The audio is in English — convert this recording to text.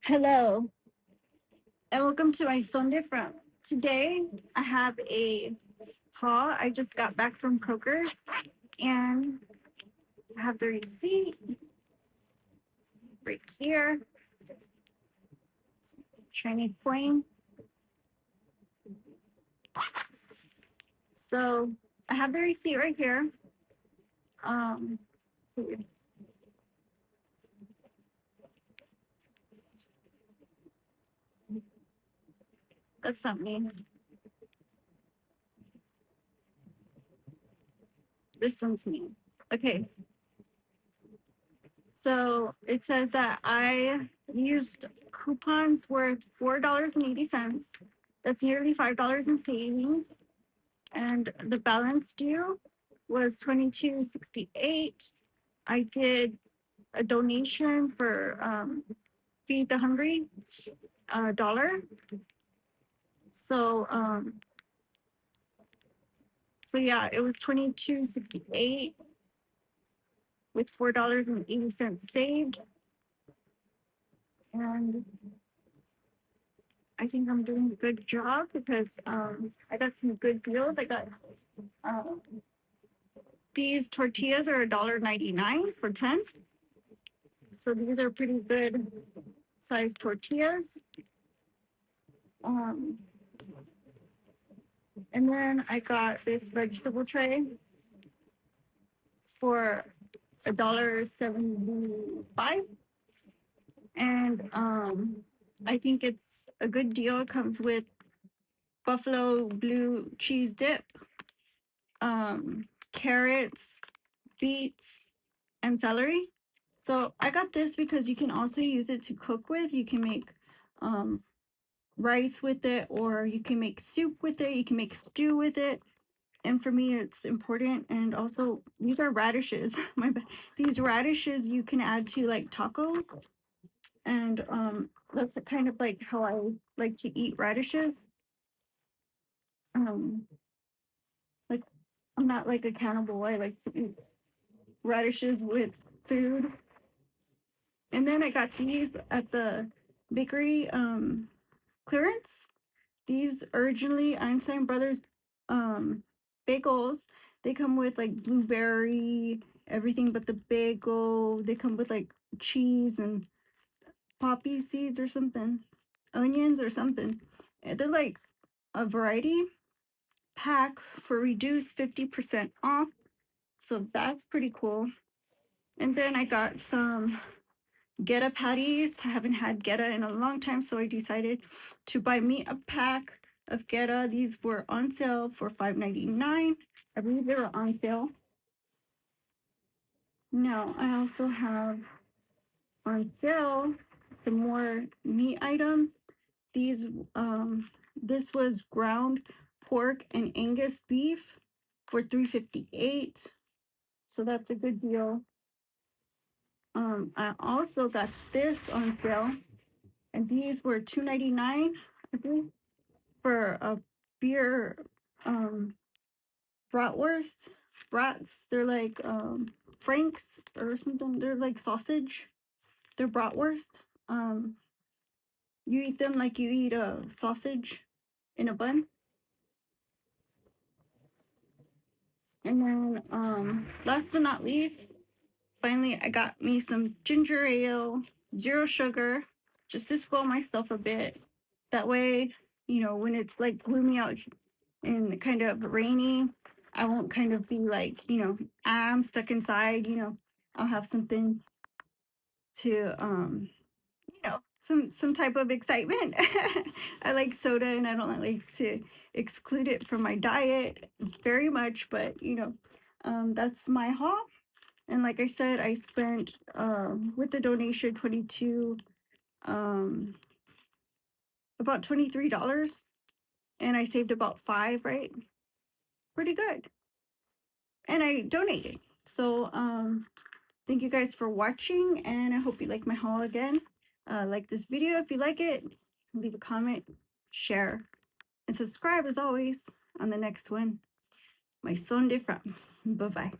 Hello, and welcome to my Sunday from. Today, I have a haul. I just got back from Kroger's, and I have the receipt right here. Shiny coin. So I have the receipt right here. Um, that's not me. This one's me. Okay, so it says that I used coupons worth $4.80. That's nearly $5 in savings. And the balance due was 22.68. I did a donation for Feed the Hungry dollar. So so yeah, it was 22.68 with $4.80 saved. And I think I'm doing a good job because I got some good deals. I got um, these tortillas are $1.99 for 10. So these are pretty good size tortillas. Um, and then I got this vegetable tray for $1.75. And I think it's a good deal. It comes with buffalo blue cheese dip, carrots, beets, and celery. So I got this because you can also use it to cook with. You can make um, rice with it, or you can make soup with it. You can make stew with it. And for me, it's important. And also, these are radishes. My bad. These radishes you can add to like tacos, and that's kind of like how I like to eat radishes. Um, like I'm not like a cannibal. I like to eat radishes with food. And then I got these at the bakery clearance. These originally Einstein Brothers um bagels. They come with like blueberry, everything but the bagel. They come with like cheese and poppy seeds or something, onions or something. And they're like a variety pack for reduced 50% off. So that's pretty cool. And then I got some Geta patties. I haven't had Geta in a long time, so I decided to buy me a pack of Geta. These were on sale for $5.99. I believe they were on sale. Now I also have on sale some more meat items. These this was ground pork and Angus beef for $3.58. So that's a good deal. I also got this on sale, and these were $2.99, I believe, for a beer bratwurst. Brats, they're like franks or something. They're like sausage. They're bratwurst. Um, you eat them like you eat a sausage in a bun. And then last but not least, finally I got me some ginger ale, zero sugar, just to spoil myself a bit. That way, when it's like gloomy out and kind of rainy, I won't kind of be like, I'm stuck inside, I'll have something to some type of excitement. I like soda and I don't like to exclude it from my diet very much, but that's my haul. And like I said, I spent with the donation 22 um about $23, and I saved about 5, right? Pretty good. And I donated. So thank you guys for watching, and I hope you like my haul again. Like this video if you like it, leave a comment, share, and subscribe as always on the next one. My son different. Bye bye.